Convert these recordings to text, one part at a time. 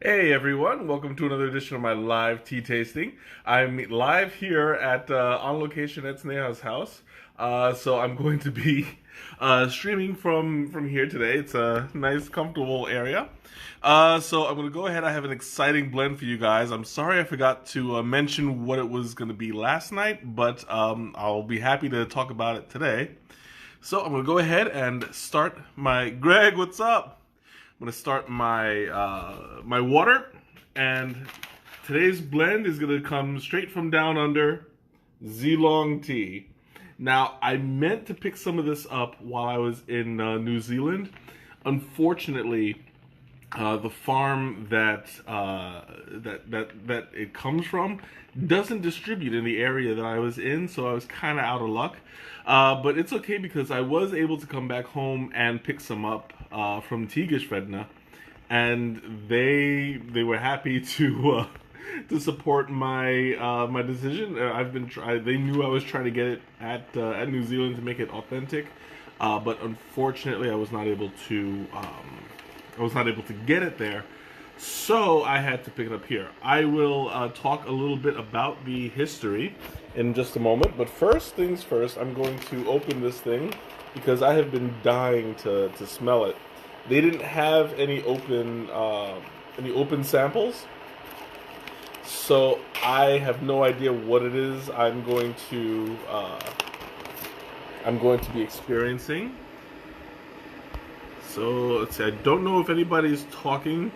Hey everyone, welcome to another edition of my live tea tasting. I'm live here at on location at Sneha's house. So I'm going to be streaming from here today. It's a nice, comfortable area. So I'm going to go ahead. I have an exciting blend for you guys. I'm sorry I forgot to mention what it was going to be last night, but I'll be happy to talk about it today. So I'm going to go ahead and start my... Greg, what's up? I'm gonna start my water, and today's blend is gonna come straight from down under, Zealong tea. Now, I meant to pick some of this up while I was in New Zealand. Unfortunately, the farm that it comes from doesn't distribute in the area that I was in, so I was kind of out of luck. But it's okay because I was able to come back home and pick some up from Tigersvedna, and they were happy to support my decision. They knew I was trying to get it at New Zealand to make it authentic, but unfortunately I was not able to get it there, so I had to pick it up here. I will talk a little bit about the history in just a moment, but first things first, I'm going to open this thing because I have been dying to smell it. They didn't have any open samples, so I have no idea what it is I'm going to be experiencing. So let's see. I don't know if anybody's talking.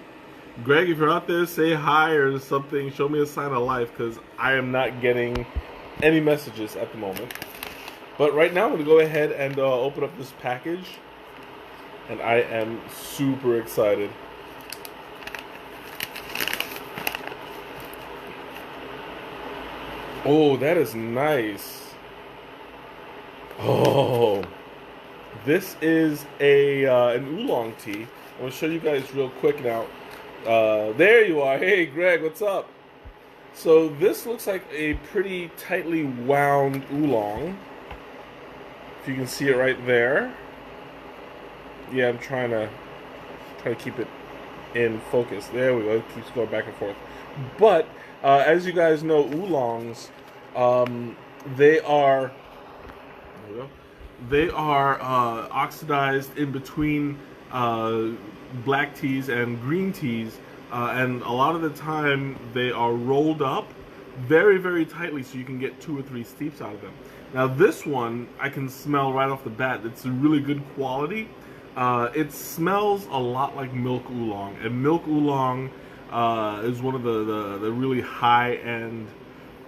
Greg, if you're out there, say hi or something. Show me a sign of life because I am not getting any messages at the moment. But right now, I'm going to go ahead and open up this package. And I am super excited. Oh, that is nice. Oh. This is an oolong tea. I'm gonna show you guys real quick now. There you are. Hey, Greg, what's up? So this looks like a pretty tightly wound oolong. If you can see it right there. Yeah, I'm trying to keep it in focus. There we go. It keeps going back and forth. But as you guys know, oolongs, they are. There we go. They are oxidized in between black teas and green teas, and a lot of the time they are rolled up very, very tightly so you can get 2 or 3 steeps out of them. Now this one, I can smell right off the bat. It's a really good quality. It smells a lot like milk oolong, and milk oolong is one of the really high-end.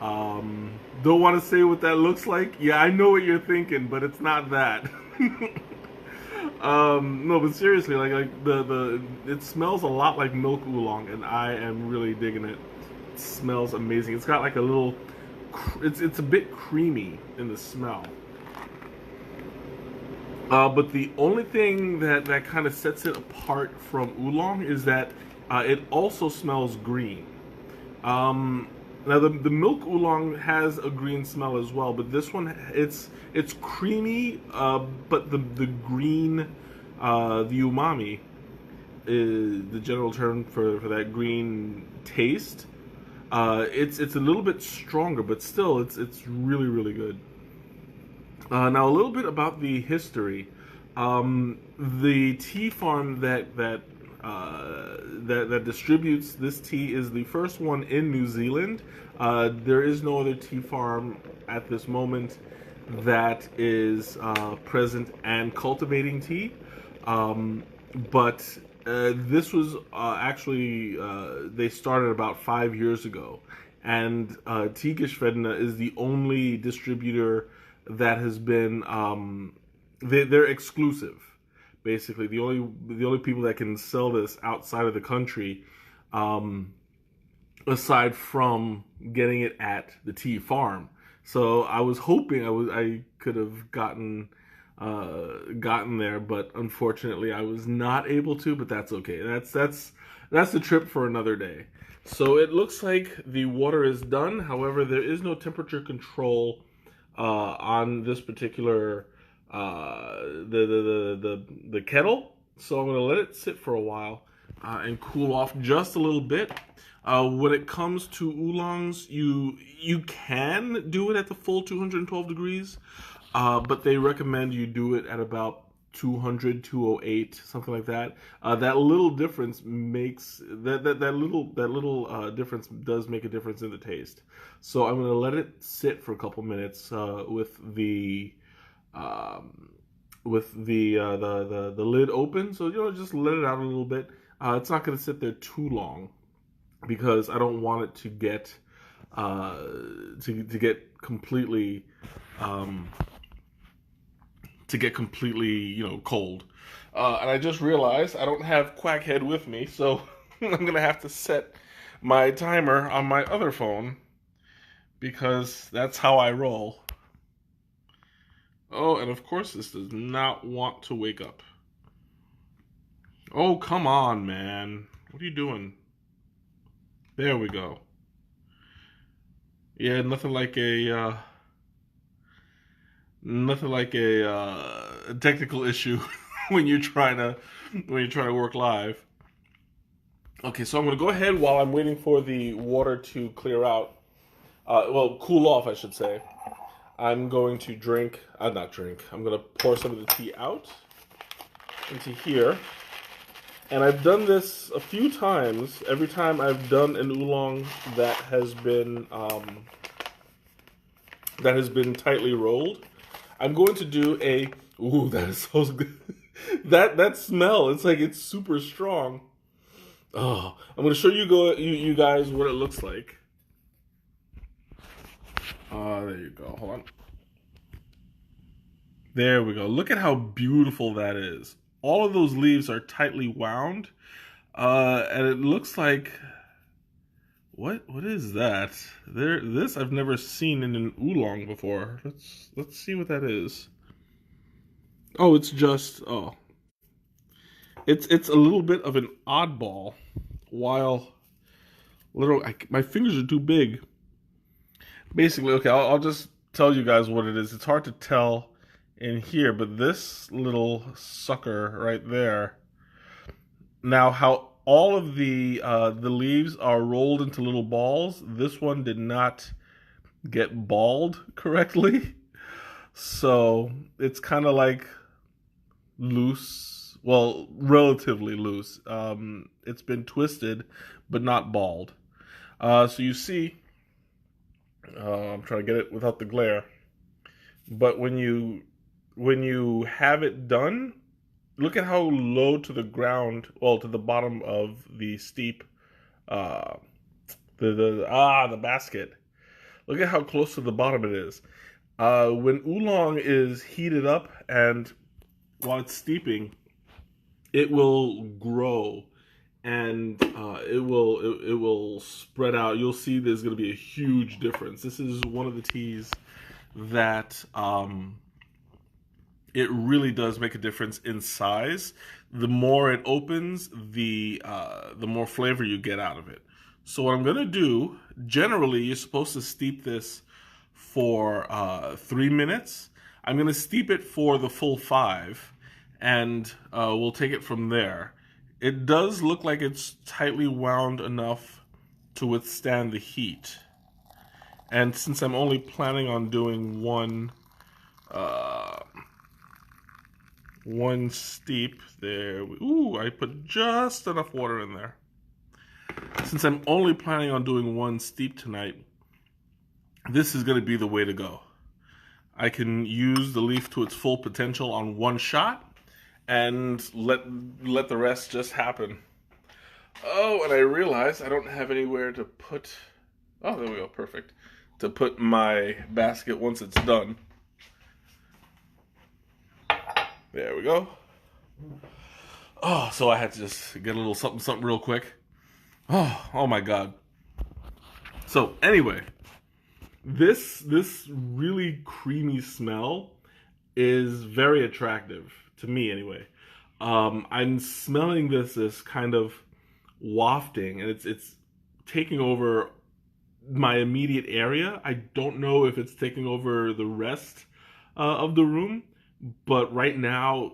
Don't want to say what that looks like. Yeah, I know what you're thinking, but it's not that. No, but seriously, it smells a lot like milk oolong, and I am really digging it. It smells amazing. It's got like a little, it's a bit creamy in the smell. But the only thing that kind of sets it apart from oolong is that it also smells green. Now the milk oolong has a green smell as well, but this one it's creamy, but the green, the umami is the general term for that green taste. It's a little bit stronger, but still it's really, really good. Now a little bit about the history. The tea farm that distributes this tea is the first one in New Zealand. There is no other tea farm at this moment that is present and cultivating tea. But this was actually, they started about 5 years ago. And Tigersvedna is the only distributor that has been, they're exclusive. Basically, the only people that can sell this outside of the country, aside from getting it at the tea farm. So I was hoping I could have gotten there, but unfortunately I was not able to. But that's okay. That's the trip for another day. So it looks like the water is done. However, there is no temperature control on this particular the kettle. So I'm gonna let it sit for a while. and cool off just a little bit. When it comes to oolongs, you can do it at the full 212 degrees, but they recommend you do it at about 200, 208, something like that. That little difference makes that little difference does make a difference in the taste. So I'm gonna let it sit for a couple minutes with the lid open. So just let it out a little bit. It's not gonna sit there too long, because I don't want it to get completely cold. And I just realized I don't have Quackhead with me, so I'm gonna have to set my timer on my other phone, because that's how I roll. Oh, and of course this does not want to wake up. Oh, come on, man. What are you doing? There we go. Yeah, nothing like a technical issue when you're trying to work live. Okay, so I'm gonna go ahead while I'm waiting for the water to clear out. Well, cool off, I should say. I'm going to not drink. I'm gonna pour some of the tea out into here. And I've done this a few times. Every time I've done an oolong that has been tightly rolled, I'm going to do a. Ooh, that is so good. that smell. It's like it's super strong. Oh, I'm going to show you guys what it looks like. There you go. Hold on. There we go. Look at how beautiful that is. All of those leaves are tightly wound, and it looks like what is that? This I've never seen in an oolong before. Let's see what that is. Oh, it's a little bit of an oddball. While my fingers are too big. Basically, okay, I'll just tell you guys what it is. It's hard to tell in here, but this little sucker right there. Now, how all of the leaves are rolled into little balls, this one did not get balled correctly. So it's kind of like loose, well, relatively loose. It's been twisted, but not balled. So you see, I'm trying to get it without the glare. But when you have it done, look at how low to the ground, well, to the bottom of the steep, the basket. Look at how close to the bottom it is. When oolong is heated up and while it's steeping, it will grow and it will spread out. You'll see there's going to be a huge difference. This is one of the teas that it really does make a difference in size. The more it opens, the more flavor you get out of it. So what I'm going to do, generally you're supposed to steep this for 3 minutes. I'm going to steep it for the full 5, and we'll take it from there. It does look like it's tightly wound enough to withstand the heat. And since I'm only planning on doing one steep, there. Ooh, I put just enough water in there. Since I'm only planning on doing one steep tonight, this is going to be the way to go. I can use the leaf to its full potential on one shot and let the rest just happen. Oh, and I realized I don't have anywhere to put... Oh, there we go, perfect. To put my basket once it's done. There we go. Oh, so I had to just get a little something real quick. Oh my God. So anyway, this really creamy smell is very attractive to me anyway. I'm smelling this kind of wafting, and it's taking over my immediate area. I don't know if it's taking over the rest of the room, but right now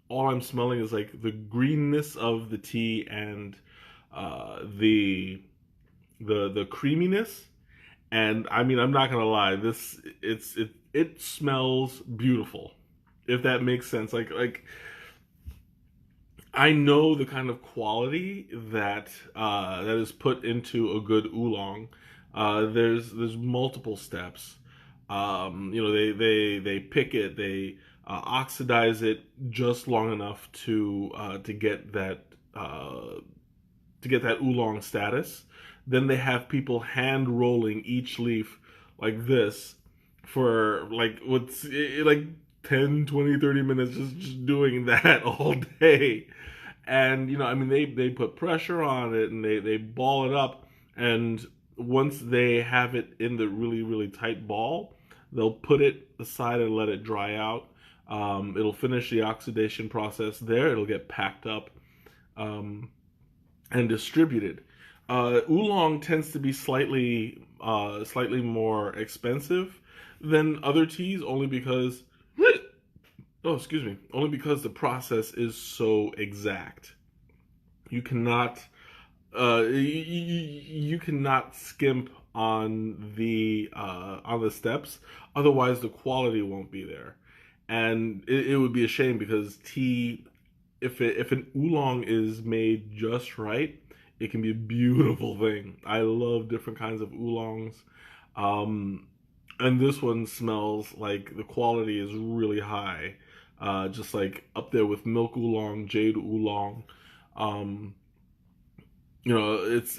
all I'm smelling is like the greenness of the tea and the creaminess. And I mean, I'm not gonna lie, it smells beautiful, if that makes sense. Like I know the kind of quality that that is put into a good oolong. There's multiple steps. They pick it, they oxidize it just long enough to get that oolong status. Then they have people hand rolling each leaf like this for like 10, 20, 30 minutes, just doing that all day. And I mean, they put pressure on it and they ball it up. And once they have it in the really, really tight ball, they'll put it aside and let it dry out. It'll finish the oxidation process there. It'll get packed up and distributed. Oolong tends to be slightly more expensive than other teas, only because only because the process is so exact. You cannot you cannot skimp on the steps, otherwise the quality won't be there, and it would be a shame, because tea, if an oolong is made just right, it can be a beautiful thing. I love different kinds of oolongs. And this one smells like the quality is really high. Just like up there with milk oolong, jade oolong. It's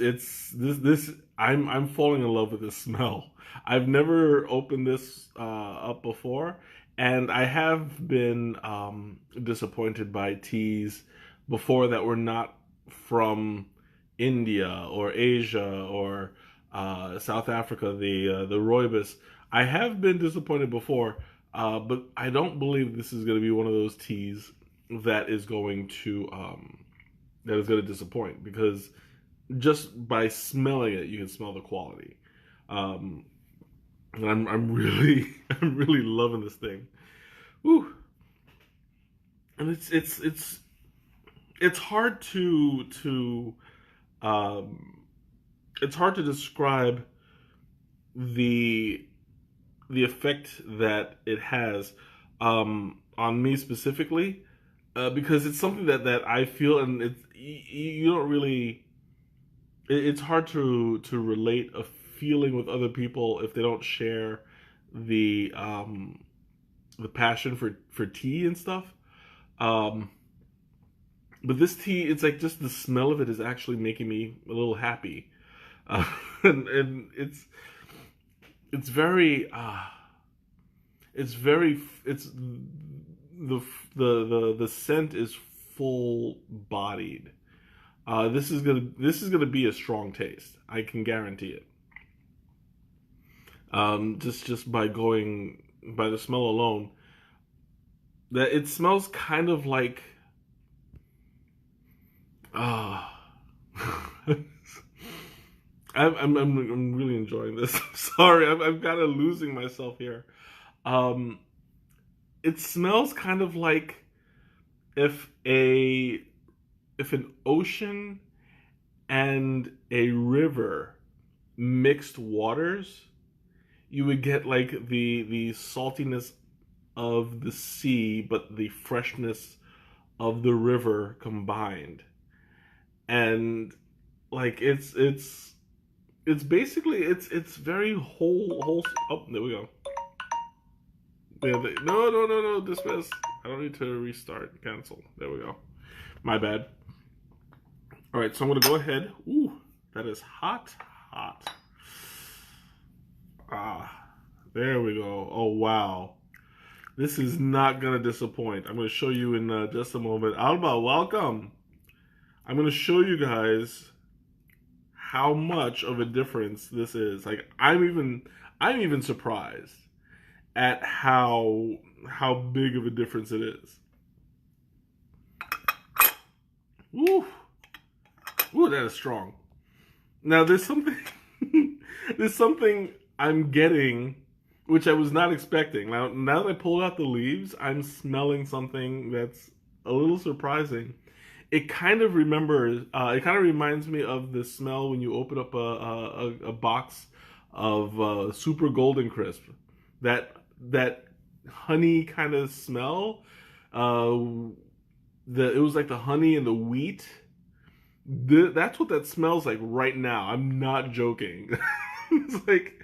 this. I'm falling in love with this smell. I've never opened this up before, and I have been disappointed by teas before that were not from India or Asia or South Africa. The rooibos. I have been disappointed before, but I don't believe this is going to be one of those teas that is going to disappoint, because just by smelling it, you can smell the quality. And I'm really I'm really loving this thing. Woo. And it's hard to it's hard to describe the effect that it has on me specifically, because it's something that I feel, and you don't really. It's hard to relate a feeling with other people if they don't share the passion for tea and stuff. But this tea, it's like just the smell of it is actually making me a little happy, and it's very it's the scent is full bodied. This is gonna be a strong taste. I can guarantee it. Just by the smell alone, that it smells kind of like I'm really enjoying this. I'm sorry, I'm kind of losing myself here. It smells kind of like if an ocean and a river mixed waters, you would get like the saltiness of the sea, but the freshness of the river combined. And like it's basically it's very whole. Oh, there we go. No, dismiss. I don't need to restart. Cancel. There we go. My bad. All right, so I'm gonna go ahead. Ooh, that is hot. There we go. Oh wow, this is not gonna disappoint. I'm gonna show you in just a moment. Alba, welcome. I'm gonna show you guys how much of a difference this is. Like I'm even surprised at how big of a difference it is. Woo! Ooh, that is strong. Now there's something there's something I'm getting which I was not expecting. Now that I pulled out the leaves, I'm smelling something that's a little surprising. It kind of remembers. It kind of reminds me of the smell when you open up a box of Super Golden Crisp. That honey kind of smell. Uh, it was like the honey and the wheat. That's what that smells like right now. I'm not joking. It's like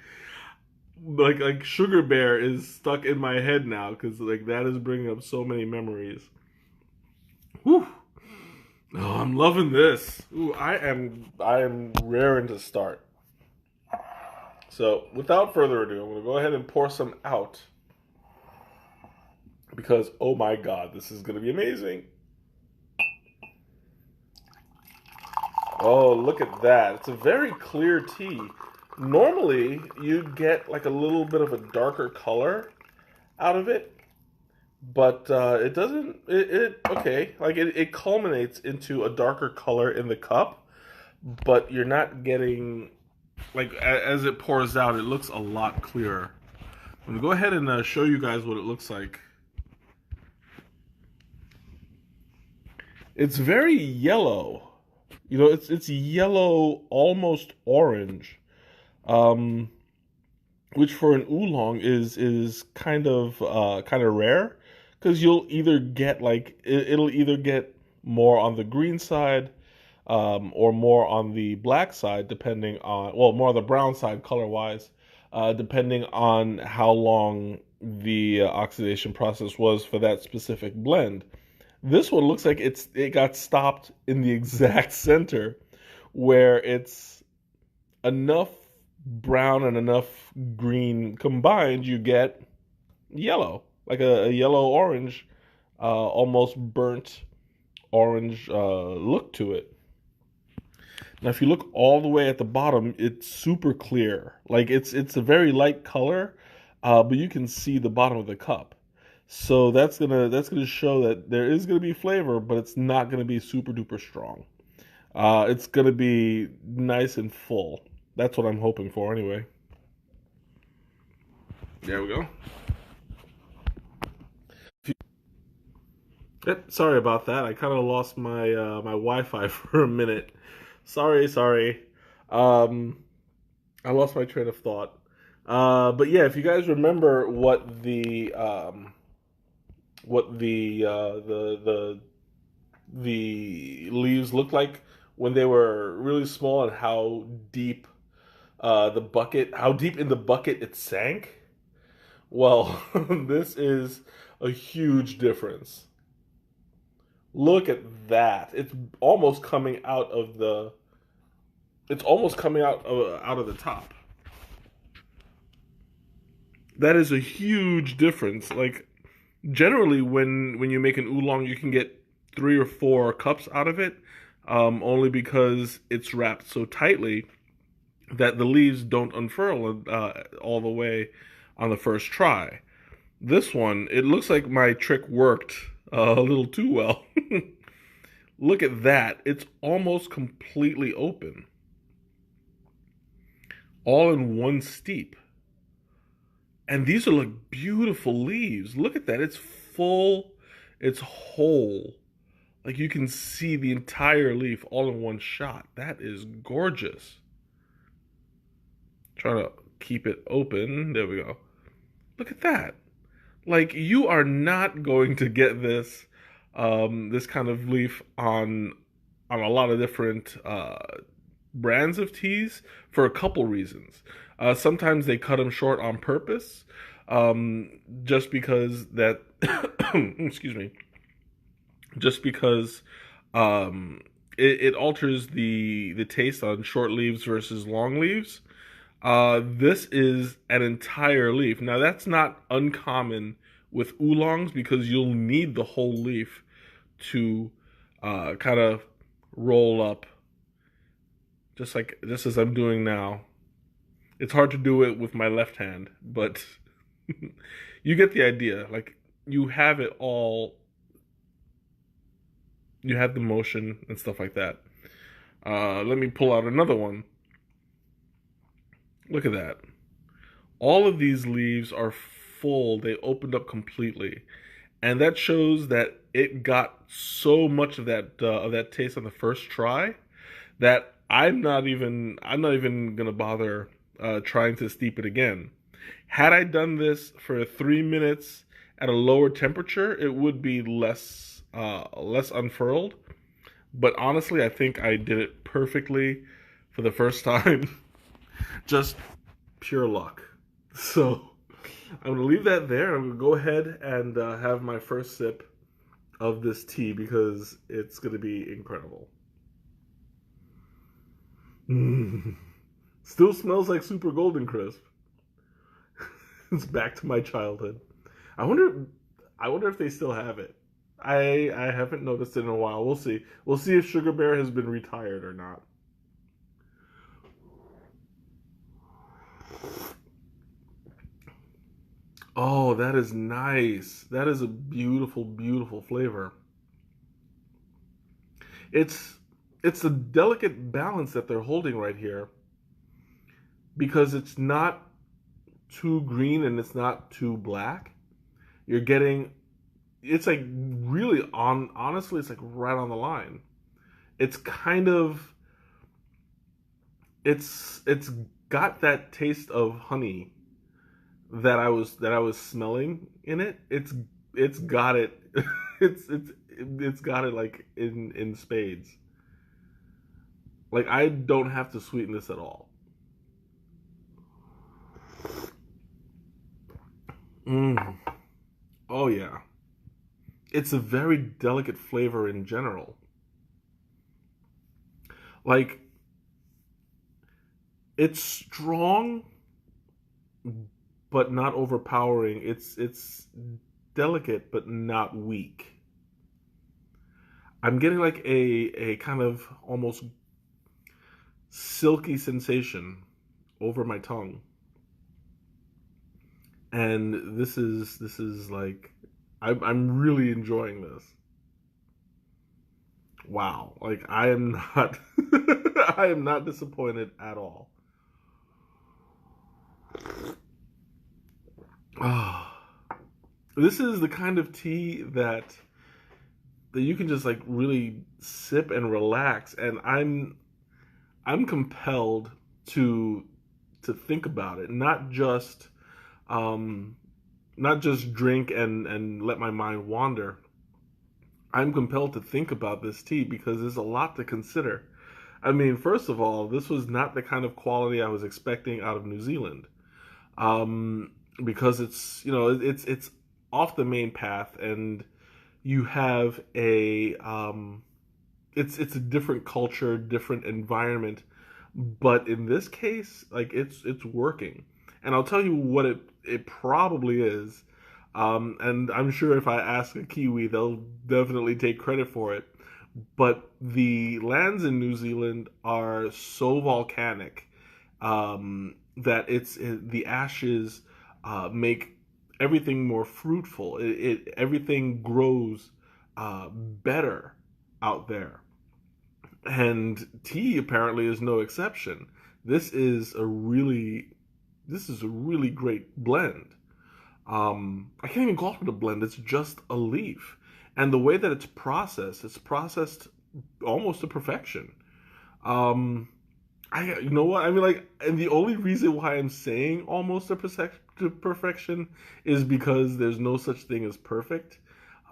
Sugar Bear is stuck in my head now because like that is bringing up so many memories. Whew. Oh, I'm loving this. Ooh, I am raring to start. So without further ado, I'm gonna go ahead and pour some out because oh my god, this is gonna be amazing. Oh, look at that. It's a very clear tea. Normally, you'd get like a little bit of a darker color out of it, but it doesn't. Okay, like it culminates into a darker color in the cup, but you're not getting like as it pours out, it looks a lot clearer. I'm gonna go ahead and show you guys what it looks like. It's very yellow. You know, it's yellow, almost orange, um, which for an oolong is kind of rare because you'll either get like it'll either get more on the green side, or more on the black side, depending on more on the brown side color wise, depending on how long the oxidation process was for that specific blend. This one looks like it got stopped in the exact center where it's enough brown and enough green combined, you get yellow, like a yellow orange, almost burnt orange look to it. Now, if you look all the way at the bottom, it's super clear. Like it's a very light color, but you can see the bottom of the cup. So that's gonna show that there is gonna be flavor, but it's not gonna be super duper strong. It's gonna be nice and full. That's what I'm hoping for, anyway. There we go. Yep, sorry about that. I kind of lost my Wi-Fi for a minute. Sorry. Um, I lost my train of thought. But yeah, if you guys remember what the leaves looked like when they were really small and how deep in the bucket it sank. Well, this is a huge difference. Look at that. Almost coming out of the it's almost coming out of the top. That is a huge difference. Like generally when you make an oolong, you can get 3 or 4 cups out of it, only because it's wrapped so tightly that the leaves don't unfurl all the way on the first try. This one, it looks like my trick worked a little too well. Look at that. It's almost completely open. All in one steep. And these are like beautiful leaves. Look at that. It's full. It's whole. Like you can see the entire leaf all in one shot. That is gorgeous. Trying to keep it open. There we go. Look at that. Like you are not going to get this kind of leaf on a lot of different brands of teas for a couple reasons. Sometimes they cut them short on purpose, just because that excuse me, just because it alters the taste on short leaves versus long leaves. This is an entire leaf. Now that's not uncommon with oolongs because you'll need the whole leaf to kind of roll up, just as I'm doing now. It's hard to do it with my left hand, but you get the idea. Like you have it all. You have the motion and stuff like that. Let me pull out another one. Look at that. All of these leaves are full. They opened up completely. And that shows that it got so much of that taste on the first try that I'm not even gonna bother trying to steep it again. Had I done this for 3 minutes at a lower temperature, it would be less unfurled. But honestly, I think I did it perfectly for the first time. Just pure luck. So I'm gonna leave that there. I'm gonna go ahead and have my first sip of this tea because it's gonna be incredible. Mm. Still smells like super golden crisp. It's back to my childhood. I wonder I wonder if they still have it. I haven't noticed it in a while. We'll see. We'll see if Sugar Bear has been retired or not. Oh, that is nice. That is a beautiful, beautiful flavor. It's it's a delicate balance that they're holding right here because it's not too green and it's not too black. You're getting it's like really on honestly it's like right on the line. It's kind of it's got that taste of honey that I was smelling in it. It's got it. It's got it like in spades. Like I don't have to sweeten this at all. Mm. Oh yeah. It's a very delicate flavor in general. Like it's strong but not overpowering. It's delicate but not weak. I'm getting like a kind of almost silky sensation over my tongue. And this is like I'm really enjoying this. Wow. Like I am not I am not disappointed at all. Ah. This is the kind of tea that you can just like really sip and relax and I'm compelled to think about it, um not just drink and let my mind wander. I'm compelled to think about this tea because there's a lot to consider. I mean, first of all, this was not the kind of quality I was expecting out of New Zealand. Um, because it's off the main path and you have it's a different culture, different environment, but in this case, like it's working. And I'll tell you what it probably is. And I'm sure if I ask a Kiwi, they'll definitely take credit for it. But the lands in New Zealand are so volcanic that the ashes make everything more fruitful. Everything grows better out there, and tea apparently is no exception. This is a really this is a really great blend. I can't even call it a blend. It's just a leaf, and the way that it's processed almost to perfection. Um, you know what I mean, like, and the only reason why I'm saying almost to perfection is because there's no such thing as perfect.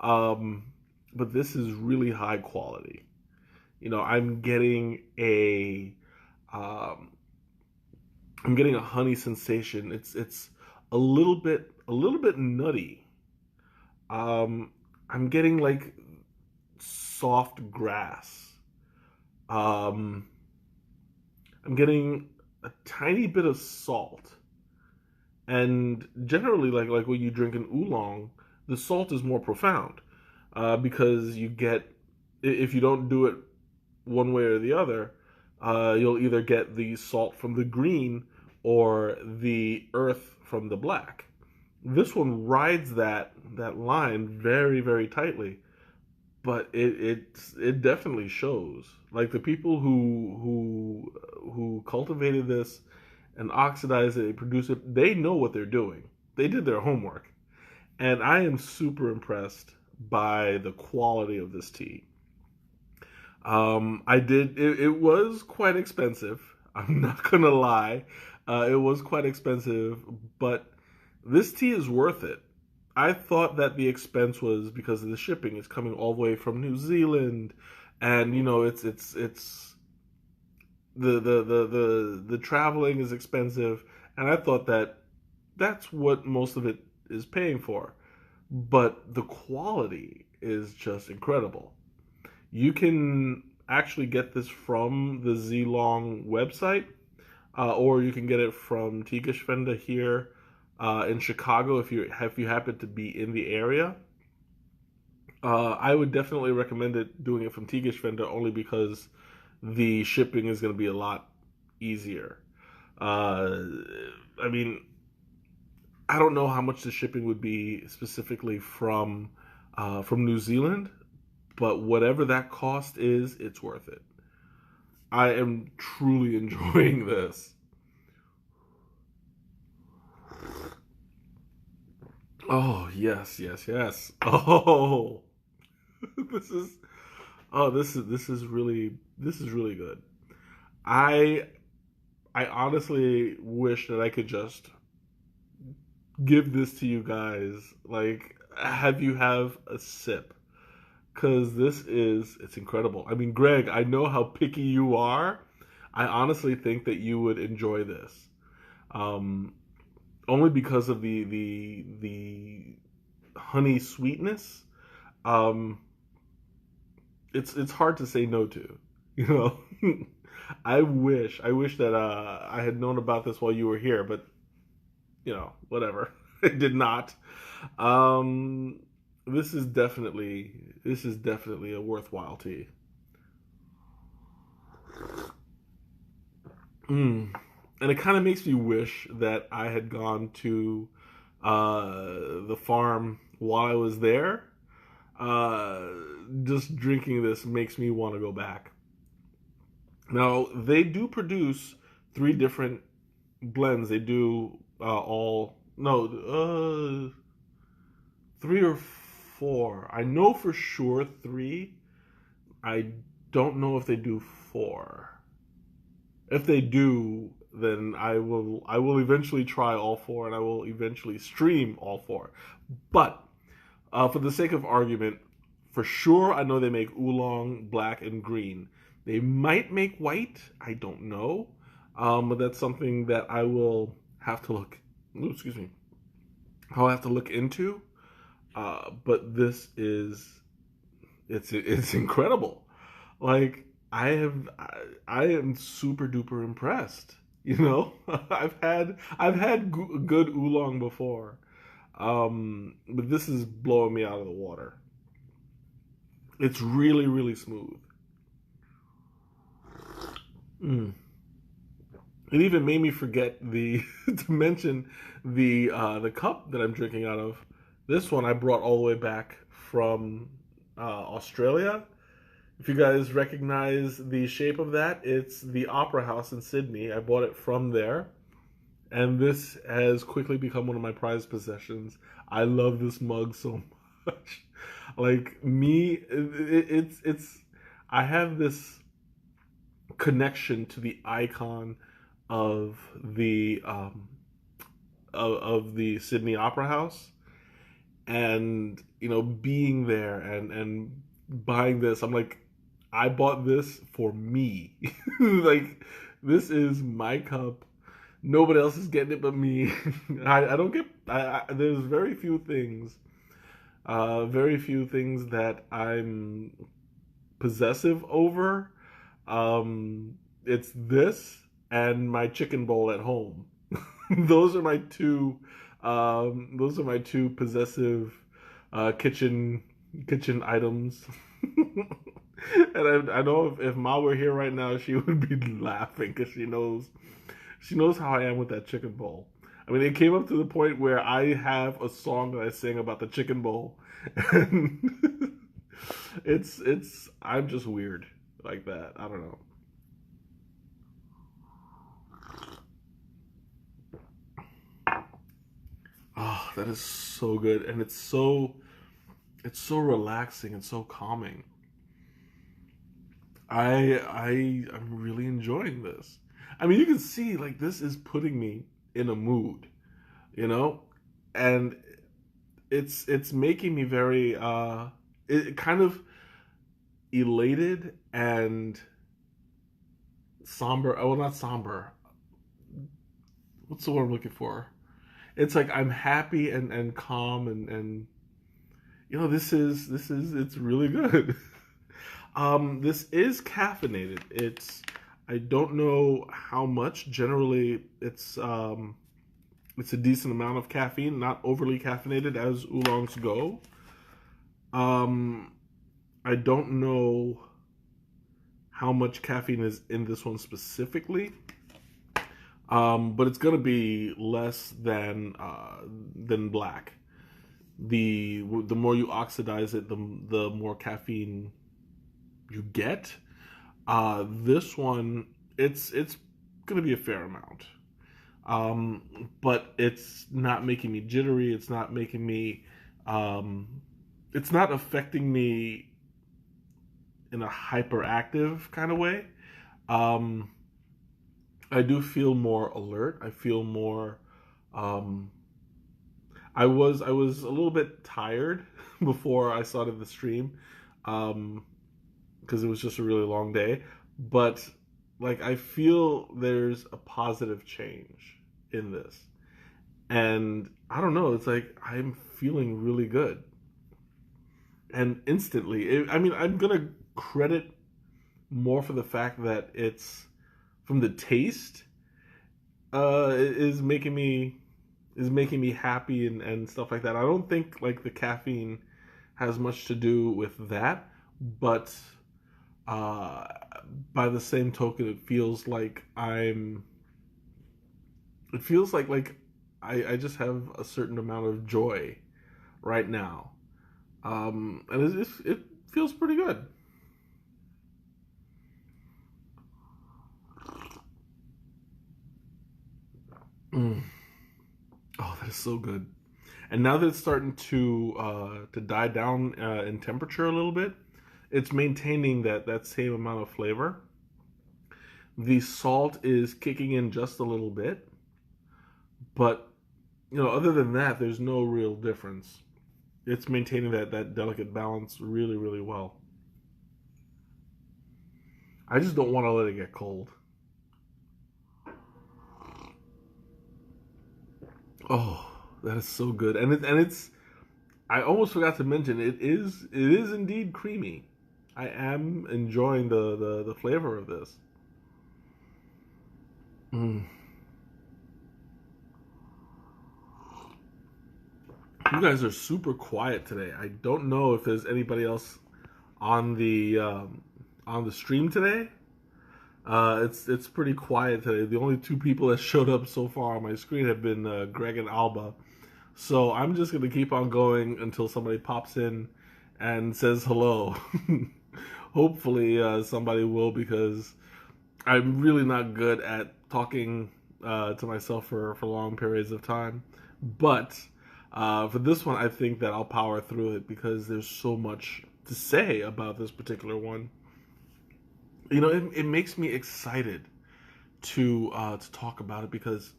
Um, but this is really high quality. You know, um, I'm getting a honey sensation. It's a little bit nutty. Um, I'm getting like soft grass. Um, I'm getting a tiny bit of salt, and generally, like when you drink an oolong, the salt is more profound because you get if you don't do it one way or the other, you'll either get the salt from the green or the earth from the black. This one rides that line very very tightly, but it definitely shows. Like the people who cultivated this and oxidized it, produce it, they know what they're doing. They did their homework, and I am super impressed by the quality of this tea. It was quite expensive. I'm not gonna lie. It was quite expensive, but this tea is worth it. I thought that the expense was because of the shipping. It's coming all the way from New Zealand, and it's the traveling is expensive, and I thought that that's what most of it is paying for. But the quality is just incredible. You can actually get this from the Zealong website, or you can get it from Teegeschwende here in Chicago if you happen to be in the area. I would definitely recommend doing it from Teegeschwende only because the shipping is going to be a lot easier. Uh, I mean, I don't know how much the shipping would be specifically from New Zealand, but whatever that cost is, it's worth it. I am truly enjoying this. Oh yes, yes, yes. Oh, this is this is really good. I I honestly wish that I could just give this to you guys. Like, have you have a sip? Because it's incredible. I mean, Greg, I know how picky you are. I honestly think that you would enjoy this. Um, Only because of the honey sweetness. Um, it's hard to say no to. You know, I wish that I had known about this while you were here, but whatever. I did not. Um, this is definitely a worthwhile tea. Mm. And it kind of makes me wish that I had gone to the farm while I was there. Uh, just drinking this makes me want to go back. Now they do produce three different blends. They do all no three or four. I know for sure three. I don't know if they do four. If they do, then I will eventually try all four, and I will eventually stream all four. But for the sake of argument, for sure I know they make oolong, black, and green. They might make white. I don't know, but that's something that I will have to look. Ooh, excuse me. I'll have to look into. But this is it's incredible. Like I am super duper impressed. You know, I've had good oolong before, but this is blowing me out of the water. It's really really smooth. Mm. It even made me forget the to mention the cup that I'm drinking out of. This one I brought all the way back from Australia. If you guys recognize the shape of that, it's the Opera House in Sydney. I bought it from there, and this has quickly become one of my prized possessions. I love this mug so much. Like me, it's I have this connection to the icon of of the Sydney Opera House, and being there and buying this. I'm like, I bought this for me. Like, this is my cup. Nobody else is getting it but me. I don't get. There's very few things that I'm possessive over. It's this and my chicken bowl at home. those are my two. Those are my two possessive kitchen items. And I know if Ma were here right now, she would be laughing because she knows how I am with that chicken bowl. I mean, it came up to the point where I have a song that I sing about the chicken bowl, and it's I'm just weird like that. I don't know. Oh, that is so good, and it's so it's so relaxing and so calming. I'm really enjoying this. I mean, you can see like this is putting me in a mood, you know, and it's making me very it kind of elated and somber. Oh, not somber. What's the word I'm looking for? It's like I'm happy and calm and you know this is it's really good. This is caffeinated. I don't know how much. Generally, it's a decent amount of caffeine, not overly caffeinated as oolongs go. Um, I don't know how much caffeine is in this one specifically, but it's gonna be less than black. The more you oxidize it, the more caffeine you get. This one, it's gonna be a fair amount, but it's not making me jittery. It's not making me, it's not affecting me in a hyperactive kind of way. Um, I do feel more alert. I feel more. Um, I was a little bit tired before I started the stream, because it was just a really long day. But like I feel there's a positive change in this, and I don't know. It's like I'm feeling really good, and instantly. I mean, I'm gonna credit more for the fact that it's from the taste is making me happy and stuff like that. I don't think like the caffeine has much to do with that, but uh, by the same token, it feels like I just have a certain amount of joy right now, and it feels pretty good. Mm. Oh, that is so good. And now that it's starting to die down in temperature a little bit, it's maintaining that same amount of flavor. The salt is kicking in just a little bit, but you know, other than that, there's no real difference. It's maintaining that delicate balance really, really well. I just don't want to let it get cold. Oh, that is so good, and it's. I almost forgot to mention it is indeed creamy. I am enjoying the flavor of this. Mm. You guys are super quiet today. I don't know if there's anybody else on the stream today. It's pretty quiet today. The only two people that showed up so far on my screen have been Greg and Alba. So I'm just gonna keep on going until somebody pops in and says hello. Hopefully somebody will, because I'm really not good at talking to myself for long periods of time. But for this one, I think that I'll power through it because there's so much to say about this particular one. You know, it makes me excited to talk about it because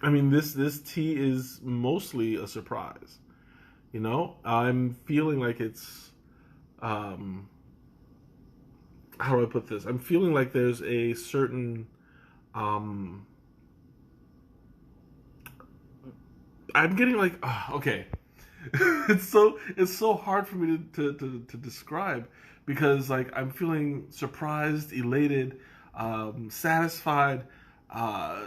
I mean this tea is mostly a surprise. You know, I'm feeling like it's um, how do I put this? I'm feeling like there's a certain um, I'm getting like okay. It's so hard for me to describe because like I'm feeling surprised, elated, satisfied. Uh,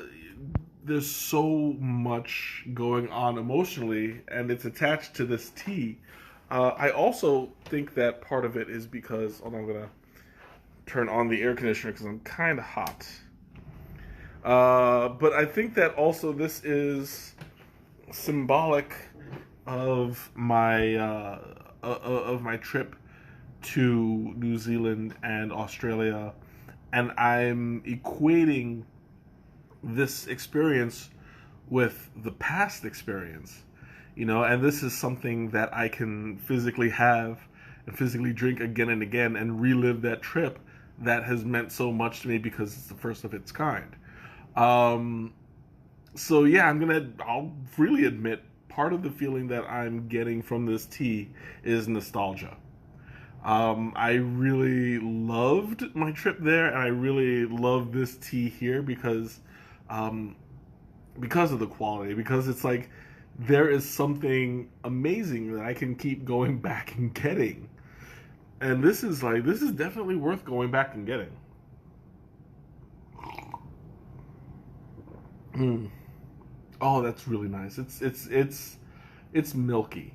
there's so much going on emotionally, and it's attached to this tea. I also think that part of it is because I'm gonna turn on the air conditioner because I'm kind of hot. But I think that also this is symbolic of my trip to New Zealand and Australia, and I'm equating this experience with the past experience. you know, and this is something that I can physically have and physically drink again and again and relive that trip that has meant so much to me because it's the first of its kind. So yeah, I'll freely admit part of the feeling that I'm getting from this tea is nostalgia. I really loved my trip there, and I really love this tea here because of the quality, because it's like there is something amazing that I can keep going back and getting. And this is definitely worth going back and getting. Mm. Oh, that's really nice. It's milky.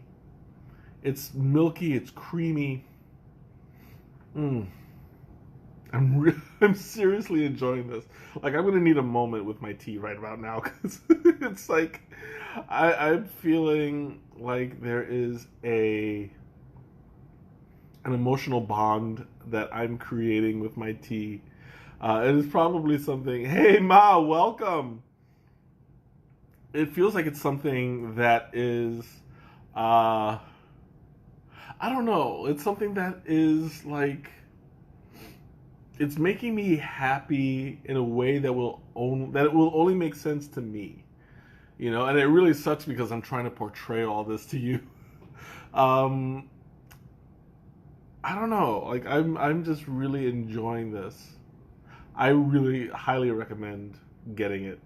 It's milky, it's creamy. Mm. I'm seriously enjoying this. Like, I'm gonna need a moment with my tea right about now because it's like I'm feeling like there is an emotional bond that I'm creating with my tea. It is probably something. Hey Ma, welcome. It feels like it's something that is, I don't know. It's something that is like it's making me happy in a way that it will only make sense to me, you know. And it really sucks because I'm trying to portray all this to you. um, I don't know. Like I'm just really enjoying this. I really highly recommend getting it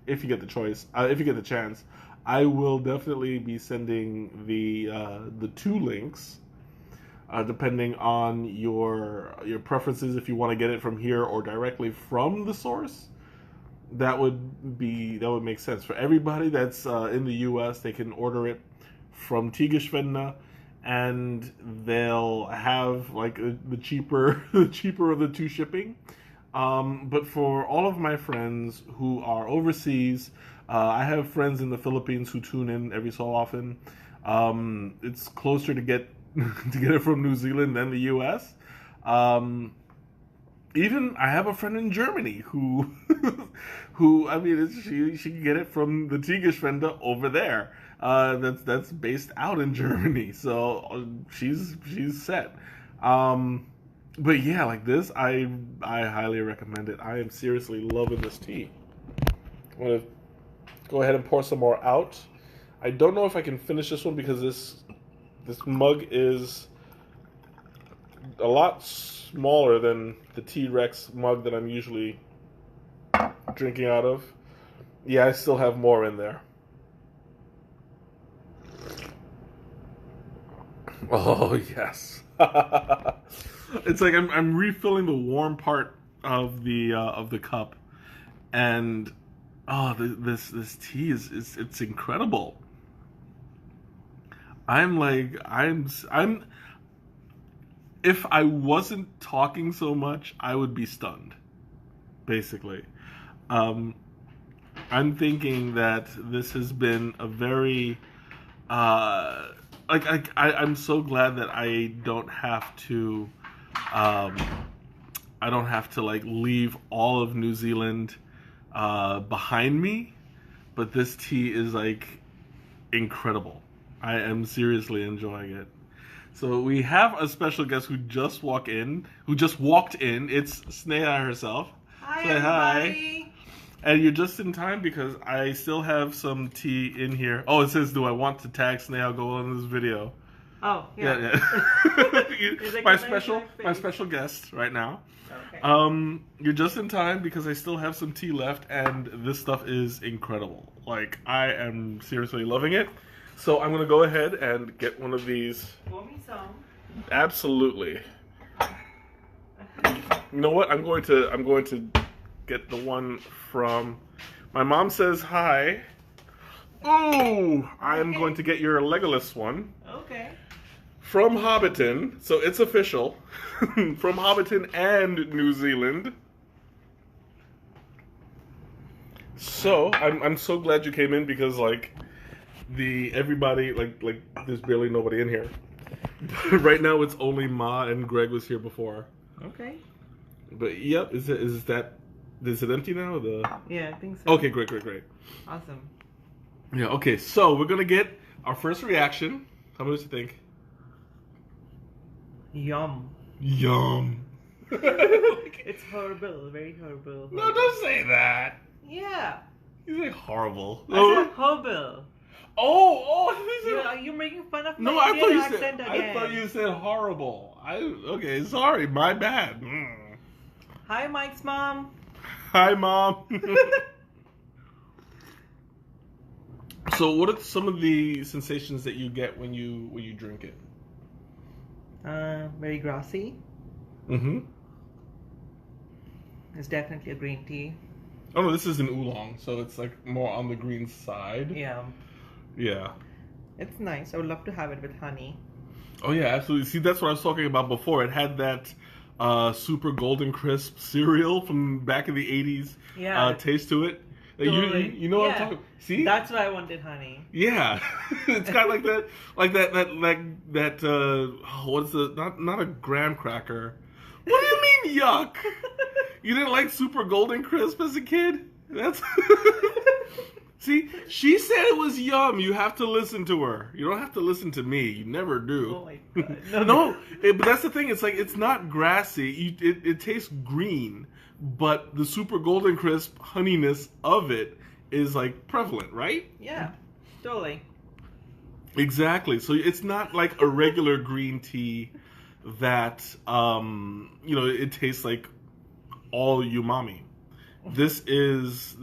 if you get the choice. If you get the chance, I will definitely be sending the two links. Depending on your preferences, if you want to get it from here or directly from the source, that would make sense for everybody that's in the U.S. They can order it from Tigerschwende, and they'll have like the cheaper the cheaper of the two shipping. But for all of my friends who are overseas, I have friends in the Philippines who tune in every so often. It's closer to get to get it from New Zealand than the U.S. Even I have a friend in Germany who, I mean, she can get it from the Tigerschwende over there. That's based out in Germany, so she's set. But yeah, like this, I highly recommend it. I am seriously loving this tea. I'm gonna go ahead and pour some more out. I don't know if I can finish this one because this mug is a lot smaller than the T-Rex mug that I'm usually drinking out of. Yeah, I still have more in there. Oh, yes. It's like I'm refilling the warm part of the cup, and this tea is it's incredible. I'm if I wasn't talking so much, I would be stunned. Basically, I'm thinking that this has been a very I'm so glad that I don't have to like leave all of New Zealand behind me, but this tea is like incredible. I am seriously enjoying it. So we have a special guest who just walked in. It's Sneha herself. Hi, Say everybody. hi. And you're just in time because I still have some tea in here. Oh, it says, "Do I want to tag Sneha? Go on this video." Oh, yeah. my special guest right now. Okay. You're just in time because I still have some tea left, and this stuff is incredible. Like, I am seriously loving it. So I'm gonna go ahead and get one of these. Pour me some. Absolutely. You know what? I'm going to get the one from. My mom says hi. Oh, I'm going to get your Legolas one. Okay. From Hobbiton, so it's official. From Hobbiton and New Zealand. So I'm so glad you came in because like everybody like there's barely nobody in here. Right now it's only Ma and Greg was here before. Okay. But yep, is it empty now? Yeah, I think so. Okay, great. Awesome. Yeah, okay, so we're gonna get Our first reaction. How much do you think? Yum. Yum. It's horrible, very horrible. No, don't say that. Yeah. You say horrible. I said horrible. You're making fun of my No, I Indian thought you accent said. again. I thought you said horrible. Okay, sorry, my bad. Hi, Mike's mom. Hi, mom. So, what are some of the sensations that you get when you drink it? Very grassy. Mm-hmm. It's definitely a green tea. Oh no, this is an oolong, so it's like more on the green side. Yeah. Yeah. It's nice. I would love to have it with honey. Oh yeah, absolutely. See, that's what I was talking about before. It had that super golden crisp cereal from back in the 80s. Yeah. Taste to it. Totally. You know what I'm talking. See, that's why I wanted honey. yeah, it's kind of like that. What's the not a graham cracker? What do you mean yuck? You didn't like super golden crisp as a kid? That's see, she said it was yum. You have to listen to her. You don't have to listen to me. You never do. Oh my god. No, but that's the thing. It's like it's not grassy. It tastes green, but the super golden crisp honeyness of it is like prevalent, right? Yeah, totally. Exactly. So it's not like a regular green tea that it tastes like all umami. This is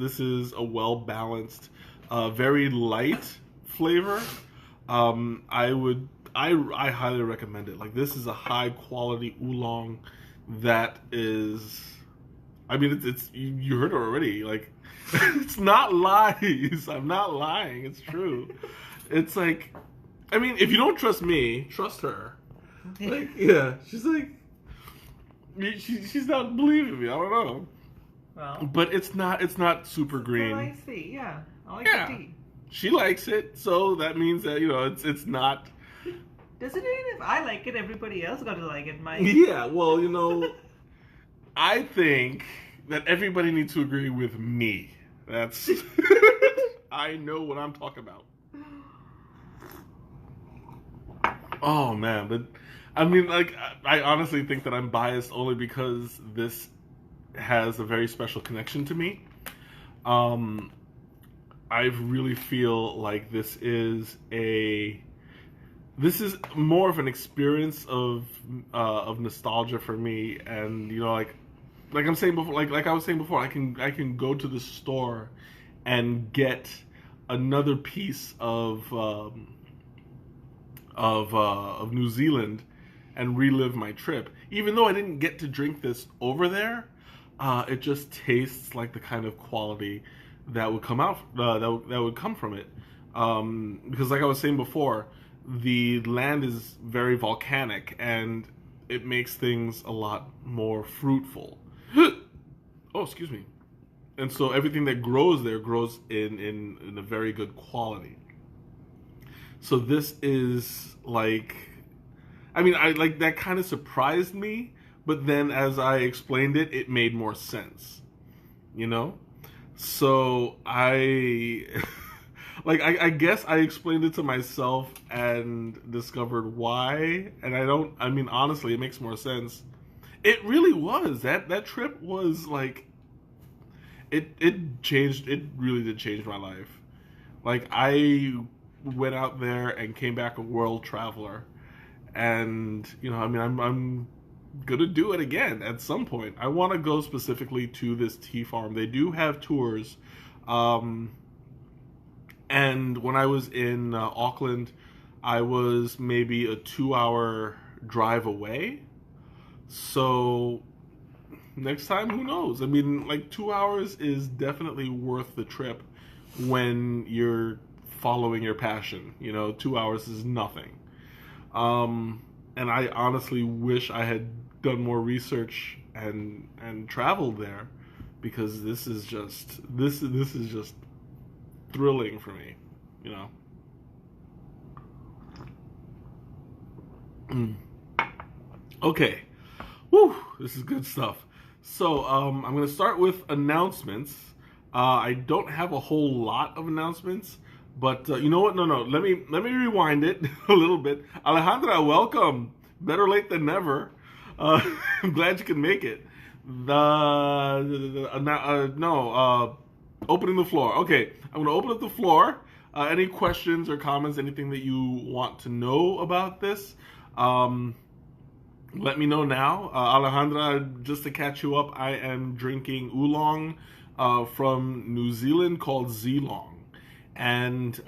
a well balanced, very light flavor. I highly recommend it. Like, this is a high quality oolong that is. I mean, it's you heard it already. Like, it's not lies. I'm not lying. It's true. It's like, I mean, if you don't trust me, trust her. Like, yeah, she's like, she's not believing me. I don't know. Well, But it's not super green. I see. Yeah, I like Yeah. the tea. She likes it, so that means that it's not. Does it mean if I like it, everybody else got to like it, Mike? Yeah, well, I think that everybody needs to agree with me. That's I know what I'm talking about. Oh man, but I mean, like, I honestly think that I'm biased only because this has a very special connection to me. I really feel like this is more of an experience of nostalgia for me, and like I'm saying before, like I was saying before, I can go to the store and get another piece of New Zealand and relive my trip, even though I didn't get to drink this over there. It just tastes like the kind of quality that would come out that would come from it, because like I was saying before, the land is very volcanic and it makes things a lot more fruitful. Oh, excuse me. And so everything that grows there grows in a very good quality. So this is like, I mean, that kind of surprised me, but then as I explained it, it made more sense, So I guess I explained it to myself and discovered why, and I mean, honestly, it makes more sense. It really was. That trip was like, it really did change my life. Like, I went out there and came back a world traveler, and I mean, I'm gonna do it again at some point. I want to go specifically to this tea farm. They do have tours, and when I was in Auckland, I was maybe a 2-hour drive away. So next time, who knows? I mean, like, 2 hours is definitely worth the trip when you're following your passion. 2 hours is nothing. And I honestly wish I had done more research and traveled there, because this is just thrilling for me, Okay. Woo, this is good stuff. So I'm going to start with announcements. I don't have a whole lot of announcements, But you know what? No. Let me rewind it a little bit. Alejandra, welcome. Better late than never. I'm glad you can make it. Opening the floor. Okay, I'm gonna open up the floor. Any questions or comments? Anything that you want to know about this? Let me know now. Alejandra, just to catch you up, I am drinking Oolong from New Zealand called Zealong. And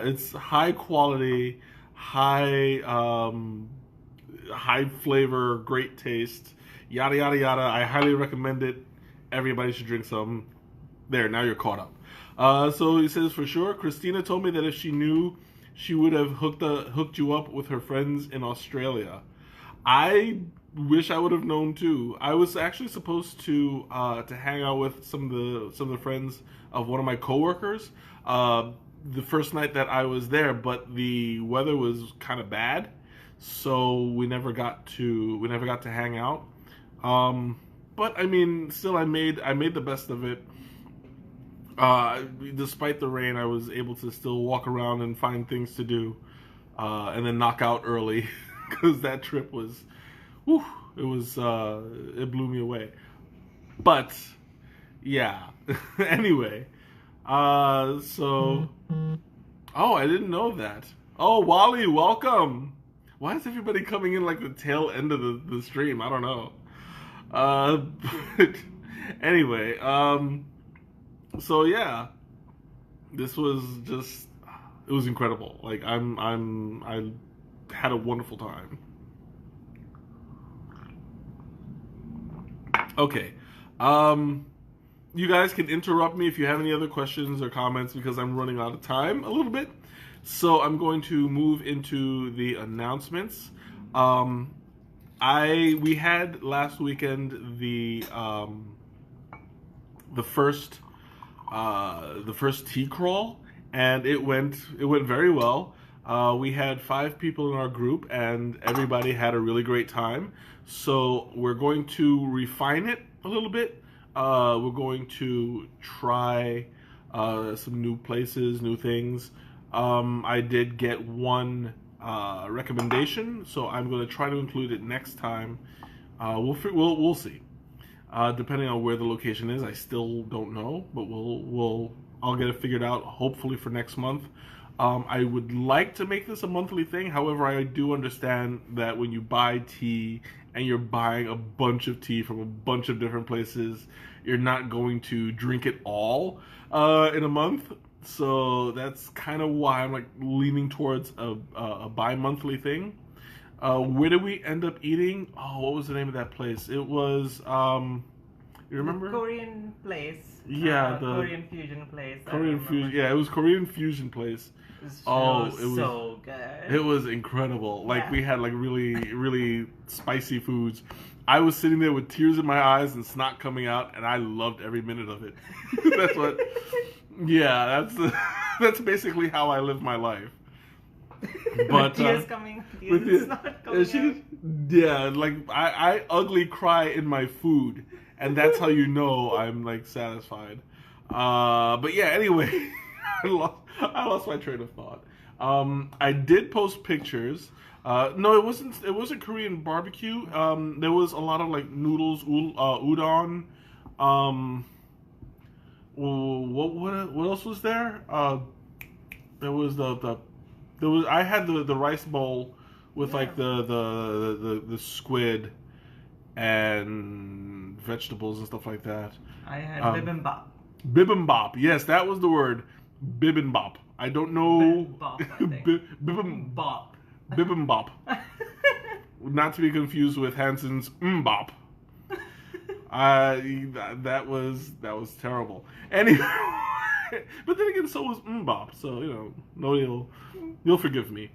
it's high quality, high flavor, great taste, yada, yada, yada. I highly recommend it. Everybody should drink some. There, now you're caught up. So he says, for sure, Christina told me that if she knew, she would have hooked you up with her friends in Australia. I wish I would have known too. I was actually supposed to hang out with some of the friends of one of my coworkers the first night that I was there, but the weather was kind of bad, so we never got to hang out. But I mean, still, I made the best of it. Despite the rain, I was able to still walk around and find things to do, and then knock out early because that trip was, it blew me away. But yeah, anyway, oh, I didn't know that. Oh, Wally, welcome. Why is everybody coming in like the tail end of the stream? I don't know. But anyway, so yeah, this was just, it was incredible. Like I had a wonderful time. Okay. You guys can interrupt me if you have any other questions or comments because I'm running out of time a little bit. So I'm going to move into the announcements. We had last weekend the first tea crawl, and it went very well. We had 5 people in our group, and everybody had a really great time. So we're going to refine it a little bit. We're going to try some new places, new things. I did get one recommendation, so I'm going to try to include it next time. We'll see. Depending on where the location is, I still don't know, but I'll get it figured out hopefully for next month. I would like to make this a monthly thing. However, I do understand that when you buy tea and you're buying a bunch of tea from a bunch of different places, you're not going to drink it all in a month. So that's kind of why I'm like leaning towards a bi-monthly thing. Where did we end up eating? Oh, what was the name of that place? It was, you remember? The Korean place. Yeah, the Korean fusion place. Korean fusion. Yeah, it was Korean fusion place. It was so good. It was incredible. Like, yeah. We had like really, really spicy foods. I was sitting there with tears in my eyes and snot coming out, and I loved every minute of it. That's what. Yeah, that's basically how I live my life. But tears coming, tears not coming out. Yeah, like I ugly cry in my food, and that's how you know I'm like satisfied. But yeah, anyway, I lost my train of thought. I did post pictures. No, it wasn't Korean barbecue. There was a lot of like noodles, udon. What else was there? There was I had the rice bowl with like the squid and vegetables and stuff like that. I had bibimbap. Bibimbap, yes, that was the word. Bibimbap. I don't know. Bibimbap, I think. Bibimbap. Bibimbap. Not to be confused with Hanson's mbop. That was terrible. Anyway, but then again, so was mbop. So you'll forgive me.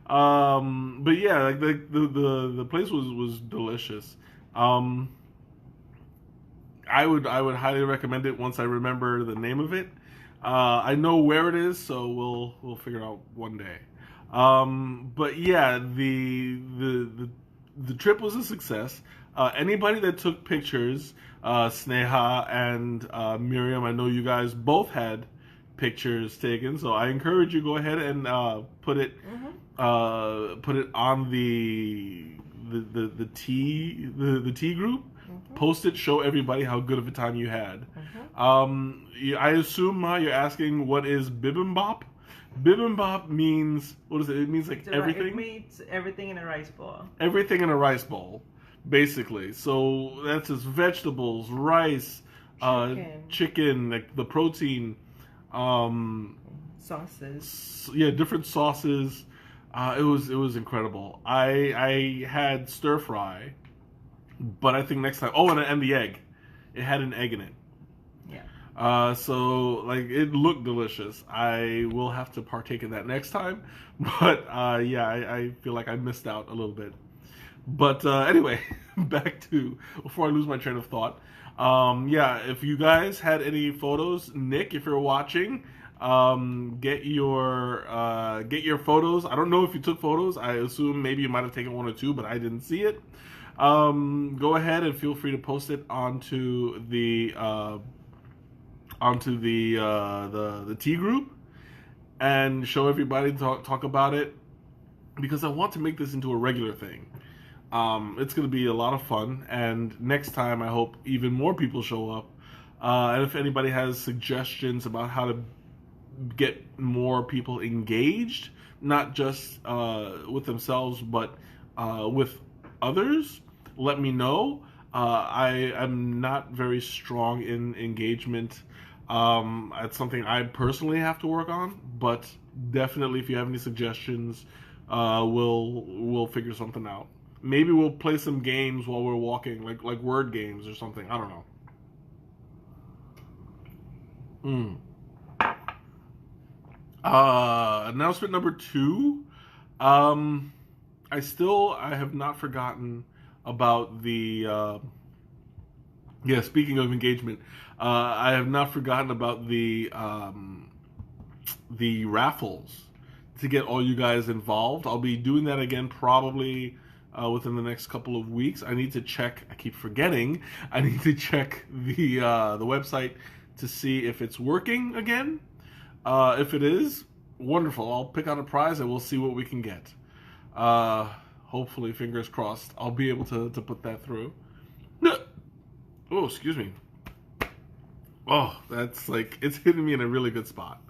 But yeah, like the place was delicious. I would highly recommend it once I remember the name of it. I know where it is, so we'll figure it out one day. But yeah, the trip was a success. Anybody that took pictures, Sneha and Miriam, I know you guys both had pictures taken. So I encourage you, go ahead and put it on the tea group. Post it, show everybody how good of a time you had. I assume you're asking what is bibimbap. Bibimbap means, what is it? It means like everything. It means everything in a rice bowl. Everything in a rice bowl, basically. So that's just vegetables, rice, chicken, like the protein, sauces. Yeah, different sauces. It was incredible. I had stir fry, but I think next time. Oh, and the egg. It had an egg in it. Yeah. So like it looked delicious. I will have to partake in that next time. But yeah, I feel like I missed out a little bit. But anyway, back to before I lose my train of thought. Yeah, if you guys had any photos, Nick, if you're watching, get your photos. I don't know if you took photos. I assume maybe you might have taken one or two, but I didn't see it. Go ahead and feel free to post it onto the tea group and show everybody, talk about it, because I want to make this into a regular thing. It's going to be a lot of fun, and next time I hope even more people show up. And if anybody has suggestions about how to get more people engaged, not just with themselves, but with others, let me know. I am not very strong in engagement. It's something I personally have to work on, but definitely if you have any suggestions, we'll figure something out. Maybe we'll play some games while we're walking, like word games or something. I don't know. Announcement number 2. I have not forgotten about the speaking of engagement, I have not forgotten about the raffles to get all you guys involved. I'll be doing that again probably within the next couple of weeks. I need to check. I keep forgetting. I need to check the website to see if it's working again. If it is, wonderful. I'll pick out a prize and we'll see what we can get. Hopefully, fingers crossed, I'll be able to put that through. Oh, excuse me. Oh, that's like, it's hitting me in a really good spot.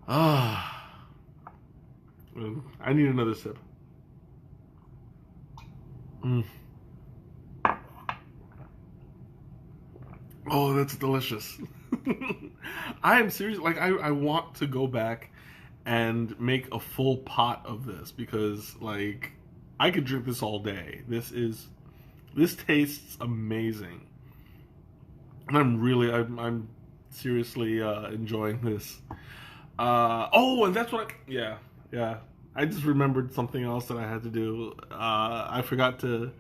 I need another sip. Oh, that's delicious. I am serious. Like, I want to go back and make a full pot of this because, like, I could drink this all day. This tastes amazing. And I'm seriously enjoying this. Oh, and that's what yeah. I just remembered something else that I had to do. I forgot to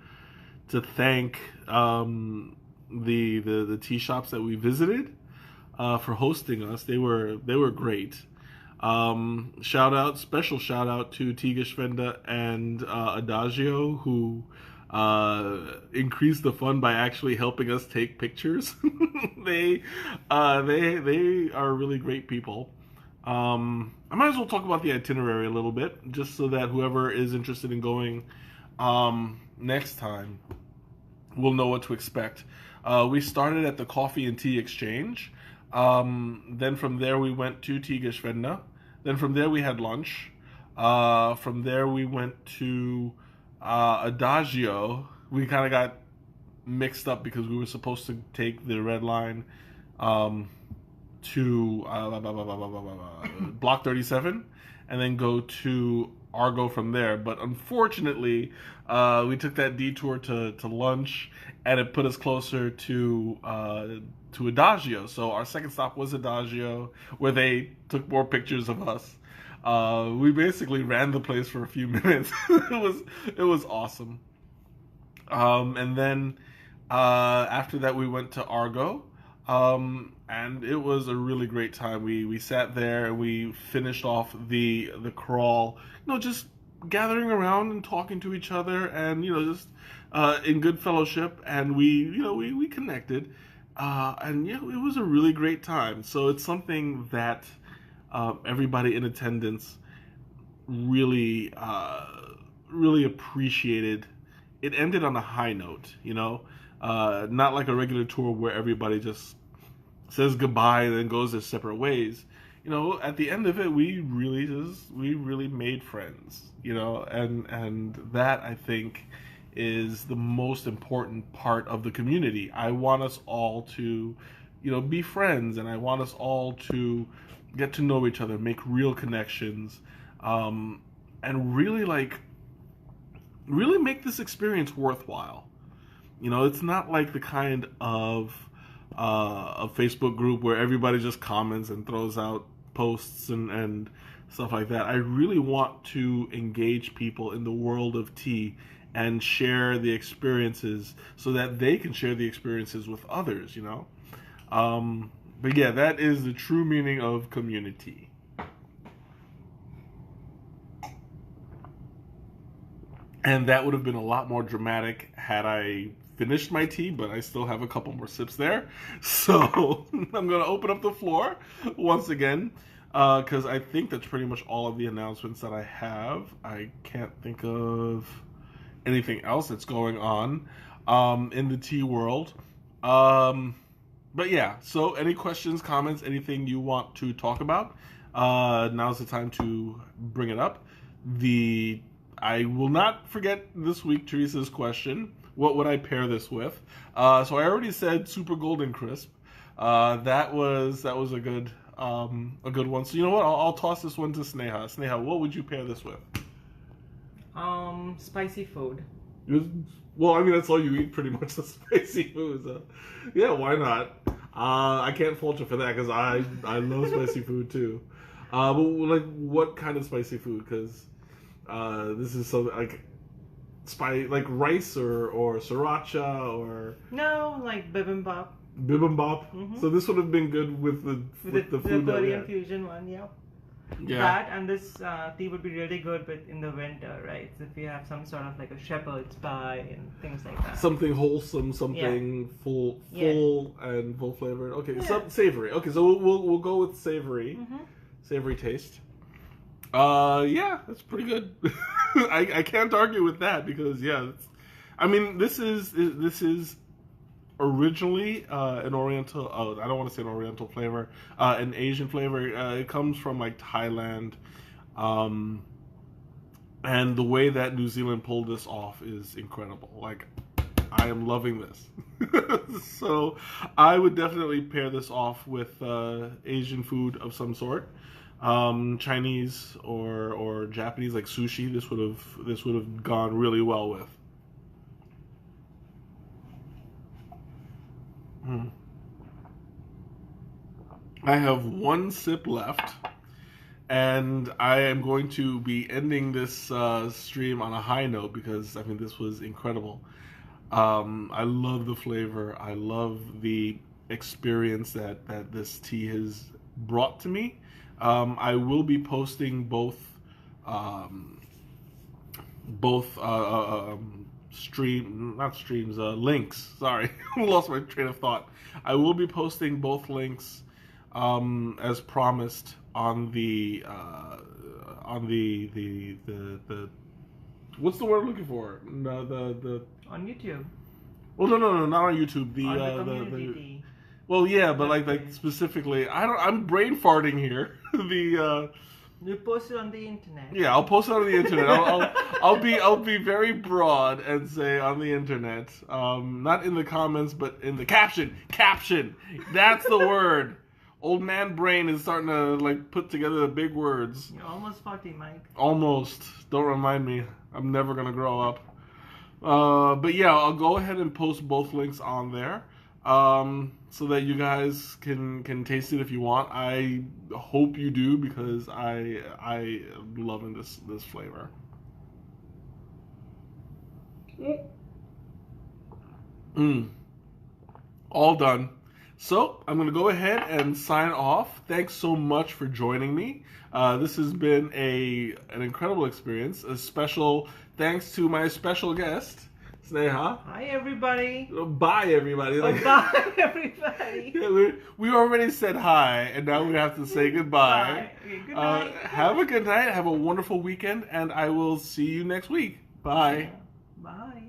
thank the tea shops that we visited for hosting us. They were great. Special shout out to Tigashvenda and Adagio, who increased the fun by actually helping us take pictures. They are really great people. I might as well talk about the itinerary a little bit, just so that whoever is interested in going next time will know what to expect. We started at the Coffee and Tea Exchange. Then from there we went to Tigashvenda. Then from there we had lunch. From there we went to Adagio. We kind of got mixed up because we were supposed to take the red line to Block 37 and then go to Argo from there. But unfortunately, we took that detour to lunch, and it put us closer to Adagio. So our second stop was Adagio, where they took more pictures of us. We basically ran the place for a few minutes. It was awesome. And then after that, we went to Argo, and it was a really great time. We sat there and we finished off the crawl. Just gathering around and talking to each other, and just in good fellowship. And we connected. and yeah, it was a really great time. So it's something that everybody in attendance really, really appreciated. It ended on a high note, not like a regular tour where everybody just says goodbye and then goes their separate ways. At the end of it, we really made friends, and that I think is the most important part of the community. I want us all to, be friends, and I want us all to get to know each other, make real connections, and really make this experience worthwhile. It's not like the kind of a Facebook group where everybody just comments and throws out posts and stuff like that. I really want to engage people in the world of tea and share the experiences so that they can share the experiences with others, But yeah, that is the true meaning of Communi-Tea. And that would have been a lot more dramatic had I finished my tea, but I still have a couple more sips there. So I'm going to open up the floor once again, because I think that's pretty much all of the announcements that I have. I can't think of anything else that's going on in the tea world. But yeah, so any questions, comments, anything you want to talk about, now's the time to bring it up. I will not forget this week Teresa's question. What would I pair this with? So I already said Super Golden Crisp. That was a good one. So you know what? I'll toss this one to Sneha. Sneha, what would you pair this with? Spicy food. Well, I mean, that's all you eat, pretty much, the spicy food. So, yeah, why not? I can't fault you for that, because I love spicy food, too. But, like, what kind of spicy food? Because this is something, like rice or sriracha or... No, like bibimbap. Bibimbap? Mm-hmm. So this would have been good with the food that we Korean had. fusion one, yeah. Yeah. That and this tea would be really good in the winter, right? So if you have some sort of like a shepherd's pie and things like that. Something wholesome, something full and full flavored. Okay, savory. Okay, so we'll go with savory. Mm-hmm. Savory taste. Yeah, that's pretty good. I can't argue with that because this is originally an Oriental. I don't want to say an Oriental flavor, an Asian flavor. It comes from like Thailand, and the way that New Zealand pulled this off is incredible. Like, I am loving this. So I would definitely pair this off with Asian food of some sort. Chinese or Japanese, like sushi. This would have gone really well with. I have one sip left, and I am going to be ending this stream on a high note because this was incredible. I love the flavor. I love the experience that this tea has brought to me. I will be posting both links. Sorry, lost my train of thought. I will be posting both links as promised on the what's the word I'm looking for? The on YouTube. Well, no, not on YouTube. On the Communi-Tea. Well, yeah, but like specifically, I'm brain farting here. You post it on the internet. Yeah, I'll post it on the internet. I'll be very broad and say on the internet, not in the comments, but in the caption. Caption. That's the word. Old man brain is starting to like put together the big words. You're almost 40, Mike. Almost. Don't remind me. I'm never gonna grow up. But yeah, I'll go ahead and post both links on there. So that you guys can taste it if you want. I hope you do because I am loving this flavor. All done. So I'm gonna go ahead and sign off. Thanks so much for joining me. This has been an incredible experience. A special thanks to my special guest, Sneha. Hi, everybody. Bye, everybody. Bye, everybody. We already said hi, and now we have to say goodbye. Bye. Okay, good night. Have a good night. Have a wonderful weekend, and I will see you next week. Bye. Bye.